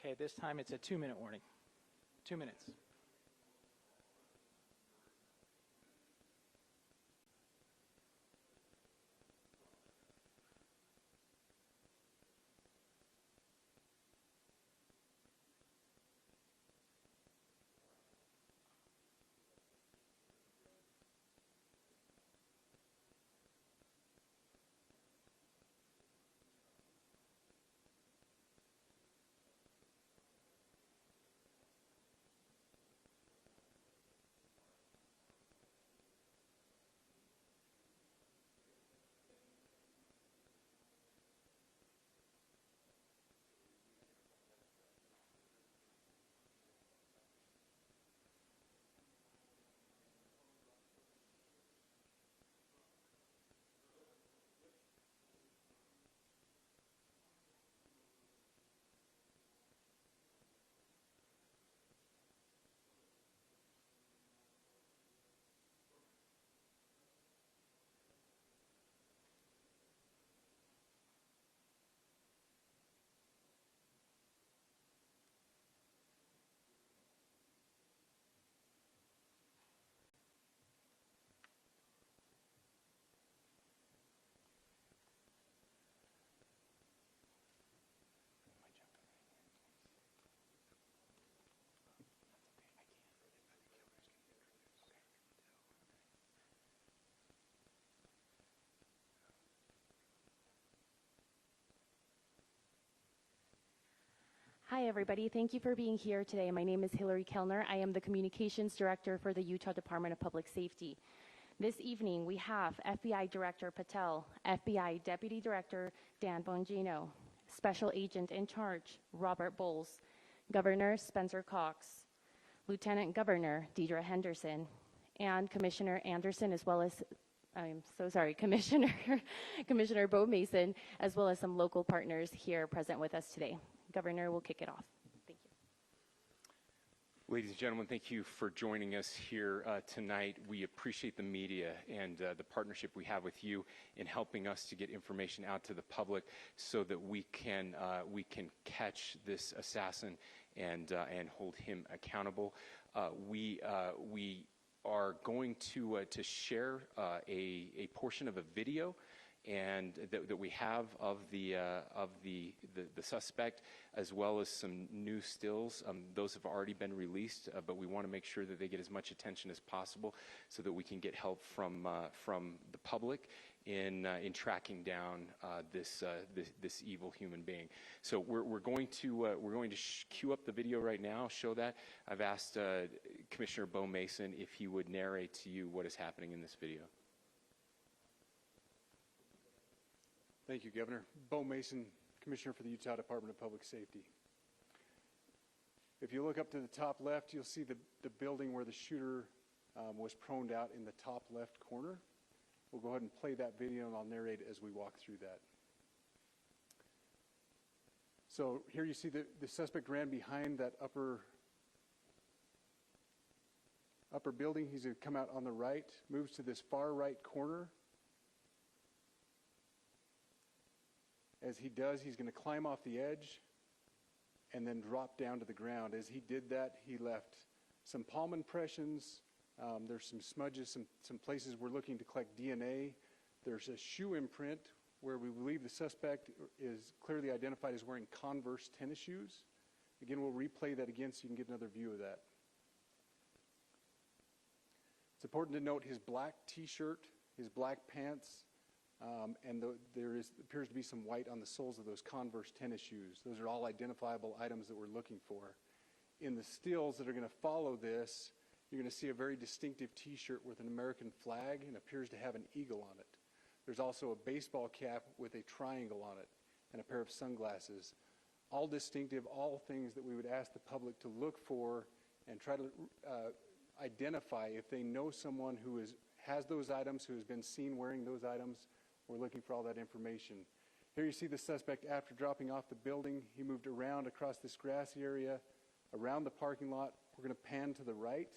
Okay, this time it's a 2-minute warning. 2 minutes. Hi, everybody. Thank you for being here today. My name is Hillary Kellner. I am the Communications Director for the Utah Department of Public Safety. This evening, we have FBI Director Patel, FBI Deputy Director Dan Bongino, Special Agent in Charge Robert Bohls, Governor Spencer Cox, Lieutenant Governor Deidre Henderson, and Commissioner Anderson, as well as Commissioner Beau Mason, as well as some local partners here present with us today. Governor will kick it off. Thank you. Ladies and gentlemen, thank you for joining us here tonight. We appreciate the media and the partnership we have with you in helping us to get information out to the public so that we can catch this assassin and hold him accountable. We are going to share a portion of a video and that we have of the suspect, as well as some new stills. Those have already been released, but we want to make sure that they get as much attention as possible so that we can get help from the public in tracking down this evil human being. So we're going to cue up the video right now. Show that. I've asked Commissioner Beau Mason if he would narrate to you what is happening in this video. Thank you, Governor. Beau Mason, Commissioner for the Utah Department of Public Safety. If you look up to the top left, you'll see the building where the shooter was proned out in the top left corner. We'll go ahead and play that video, and I'll narrate as we walk through that. So here you see the suspect ran behind that upper building. He's going to come out on the right, moves to this far right corner. As he does, he's going to climb off the edge and then drop down to the ground. As he did that, he left some palm impressions. There's some smudges, some places we're looking to collect DNA. There's a shoe imprint where we believe the suspect is clearly identified as wearing Converse tennis shoes. Again, we'll replay that again so you can get another view of that. It's important to note his black t-shirt, his black pants, and there appears to be some white on the soles of those Converse tennis shoes. Those are all identifiable items that we're looking for. In the stills that are going to follow this, you're going to see a very distinctive t-shirt with an American flag and appears to have an eagle on it. There's also a baseball cap with a triangle on it and a pair of sunglasses. All distinctive, all things that we would ask the public to look for and try to identify if they know someone who has those items, who has been seen wearing those items. We're looking for all that information. Here you see the suspect after dropping off the building. He moved around across this grassy area, around the parking lot. We're going to pan to the right.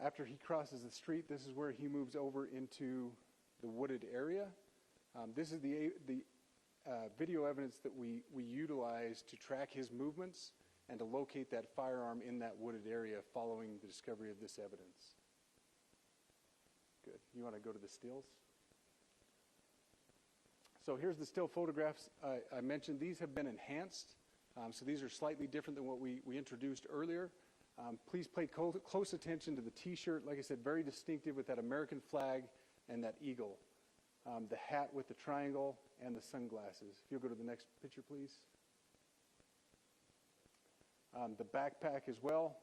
After he crosses the street, this is where he moves over into the wooded area. This is the video evidence that we utilize to track his movements and to locate that firearm in that wooded area following the discovery of this evidence. Good. You want to go to the stills? So here's the still photographs I mentioned. These have been enhanced. So these are slightly different than what we introduced earlier. Please pay close attention to the T-shirt. Like I said, very distinctive with that American flag and that eagle. The hat with the triangle and the sunglasses. If you'll go to the next picture, please. The backpack as well.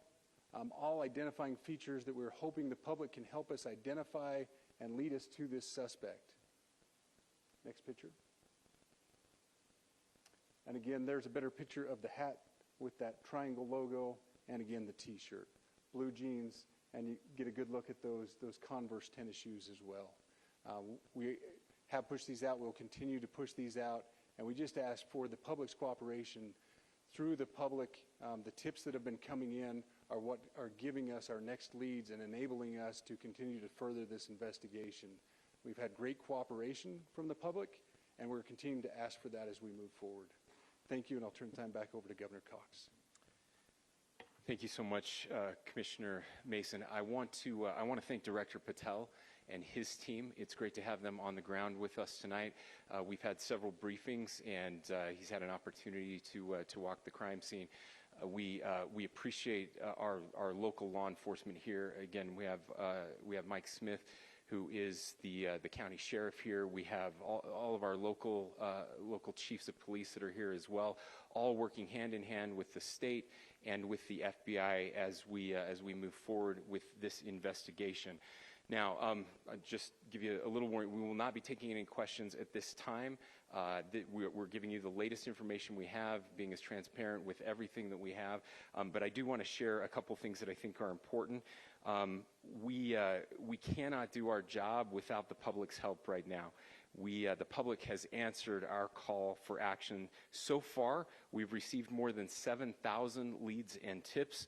All identifying features that we're hoping the public can help us identify and lead us to this suspect. Next picture. And again, there's a better picture of the hat with that triangle logo, and again, the T-shirt. Blue jeans, and you get a good look at those Converse tennis shoes as well. We have pushed these out. We'll continue to push these out, and we just ask for the public's cooperation through the public. The tips that have been coming in are what are giving us our next leads and enabling us to continue to further this investigation. We've had great cooperation from the public, and we're continuing to ask for that as we move forward. Thank you, and I'll turn the time back over to Governor Cox. Thank you so much, Commissioner Mason. I want to thank Director Patel and his team. It's great to have them on the ground with us tonight. We've had several briefings, and he's had an opportunity to walk the crime scene. We appreciate our local law enforcement here. Again, we have Mike Smith, who is the county sheriff here. We have all of our local chiefs of police that are here as well, all working hand in hand with the state and with the FBI as we move forward with this investigation. Now, I'll just give you a little warning. We will not be taking any questions at this time. We're giving you the latest information we have, being as transparent with everything that we have. But I do want to share a couple things that I think are important. We cannot do our job without the public's help right now. The public has answered our call for action. So far, we've received more than 7,000 leads and tips.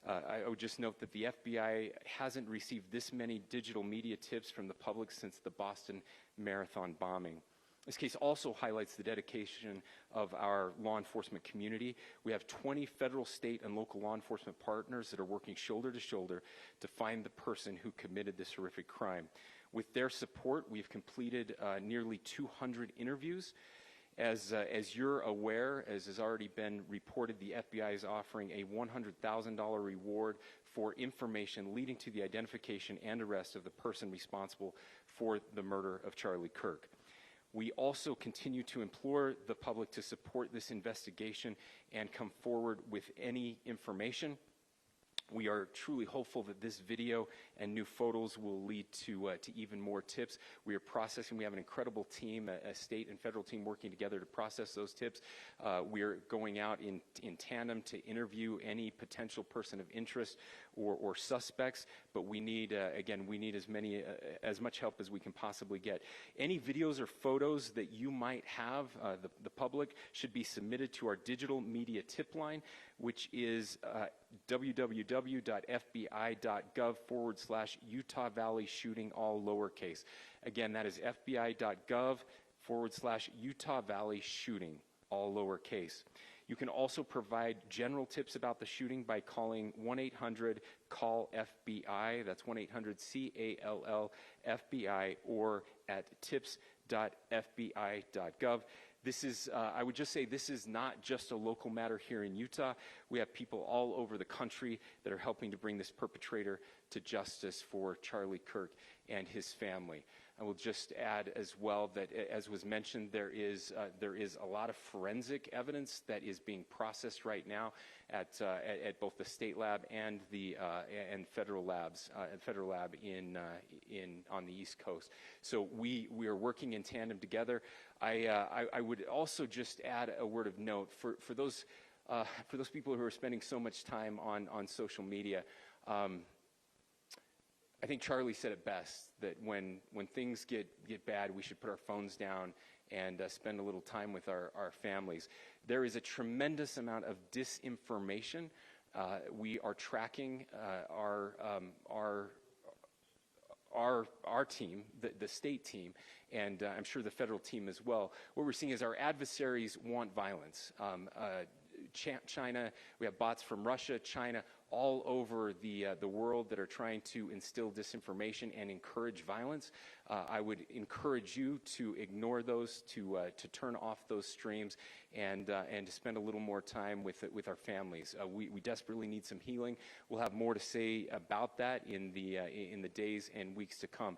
I would just note that the FBI hasn't received this many digital media tips from the public since the Boston Marathon bombing. This case also highlights the dedication of our law enforcement community. We have 20 federal, state, and local law enforcement partners that are working shoulder to shoulder to find the person who committed this horrific crime. With their support, we've completed nearly 200 interviews. As you're aware, as has already been reported, the FBI is offering a $100,000 reward for information leading to the identification and arrest of the person responsible for the murder of Charlie Kirk. We also continue to implore the public to support this investigation and come forward with any information. We are truly hopeful that this video and new photos will lead to even more tips. We are processing. We have an incredible team, a state and federal team working together to process those tips. We are going out in tandem to interview any potential person of interest or suspects. But we need, again, we need as much help as we can possibly get. Any videos or photos that you might have, the public, should be submitted to our digital media tip line, which is www.fbi.gov/Utah Valley shooting, all lowercase. Again, that is fbi.gov/Utah Valley shooting, all lowercase. You can also provide general tips about the shooting by calling 1-800-CALL-FBI. That's 1-800-CALL-FBI, or at tips.fbi.gov. This is, I would just say, this is not just a local matter here in Utah. We have people all over the country that are helping to bring this perpetrator to justice for Charlie Kirk and his family. I will just add as well that, as was mentioned, there is a lot of forensic evidence that is being processed right now at both the state lab and the federal labs, federal lab on the East Coast. So we are working in tandem together. I would also just add a word of note for those people who are spending so much time on social media. I think Charlie said it best, that when things get bad, we should put our phones down and spend a little time with our families. There is a tremendous amount of disinformation We are tracking our team, the state team, and I'm sure the federal team as well. What we're seeing is our adversaries want violence. China, we have bots from Russia, China, all over the world that are trying to instill disinformation and encourage violence. I would encourage you to ignore those, to turn off those streams, and to spend a little more time with our families. We desperately need some healing. We'll have more to say about that in the days and weeks to come.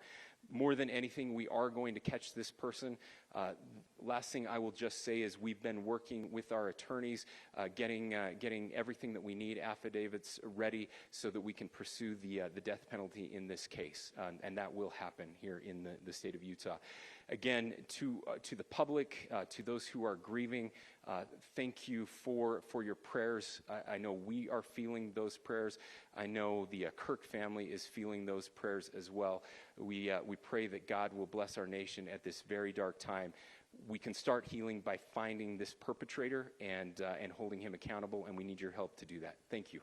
More than anything, we are going to catch this person. Last thing I will just say is we've been working with our attorneys, getting everything that we need, affidavits ready, so that we can pursue the death penalty in this case, and that will happen here in the state of Utah. Again, to the public, to those who are grieving, thank you for your prayers. I know we are feeling those prayers. I know the Kirk family is feeling those prayers as well. We pray that God will bless our nation at this very dark time. We can start healing by finding this perpetrator and holding him accountable, and we need your help to do that. Thank you.